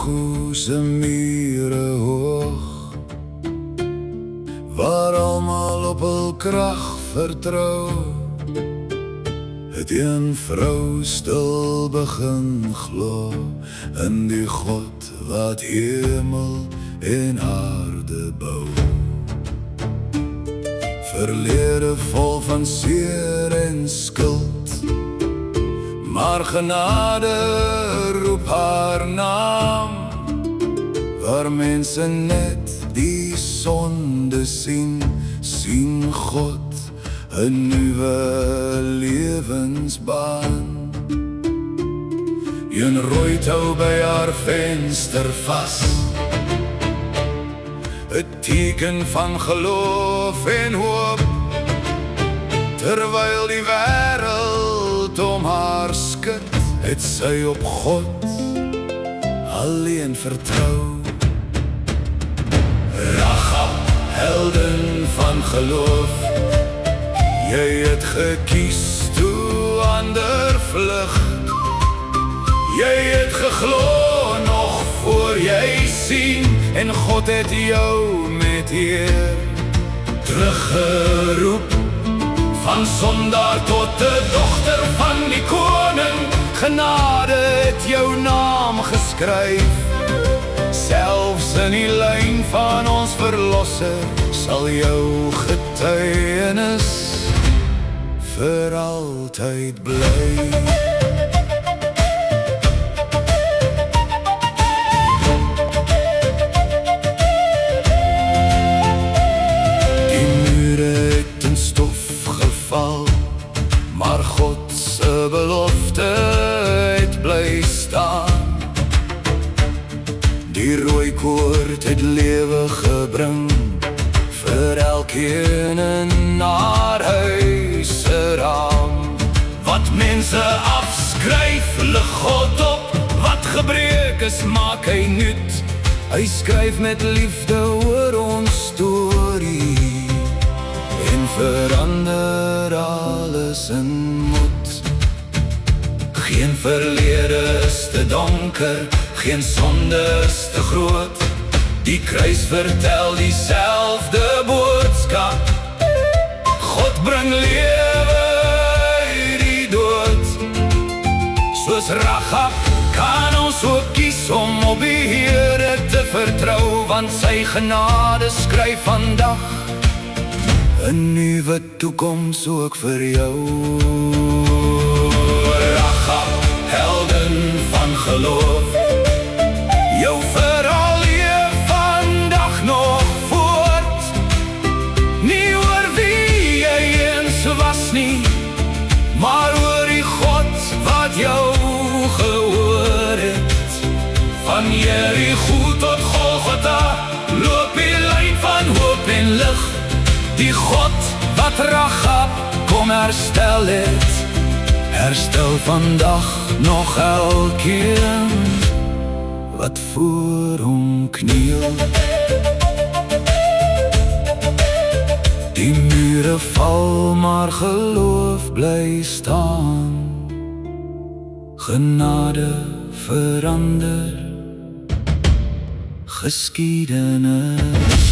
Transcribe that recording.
Jericho se mure hoog, waar almal op hul krag vertrou, het een vrou stil begin glo in die God wat hemel en aarde bou. Verlede vol van seer en skuld, maar genade roep haar naam, waar mense net die sonde sien, sien God 'n nuwe lewensbaan. Een rooi tou by haar venster vas, 'n teken van geloof en hoop, terwyl die wêreld om haar skud, het sy op God alleen vertrou. Rahab, helden van geloof, jy het gekies toe ander vlug. Jy het geglo nog voor jy sien, en God het jou met eer teruggeroep. Van sondaar tot de dogter van die koning, genade het jou naam geskryf. Selfs in die lyn van ons verlosser sal jou getuienis vir altyd bly. Maar God se belofte het bly staan. Die rooi koord het lewe gebring vir elkeen in haar huis se raam. Wat mense afskryf, lig God op. Wat gebreek is, maak hy nuut. Hy skryf met liefde oor ons storie en verander alles in moed. Geen verlede is te donker, geen sonde is te groot. Die kruis vertel diezelfde boodskap. God bring lewe uit die dood. Soos Rahab kan ons ook kies om op die Here te vertrou, want sy genade skryf vandag 'n nuwe toekoms ook vir jou. Rahab, helden van geloof, jou verhaal leef vandag nog voort. Nie oor wie jy eens was nie, maar oor die God wat jou gehoor het. Van Jericho tot Golgotha loop die lyn van hoop en lig. Die God wat Rahab kom herstel het, herstel vandag nog elkeen wat voor hom kniel. Die mure val, maar geloof bly staan. Genade verander geskiedenis.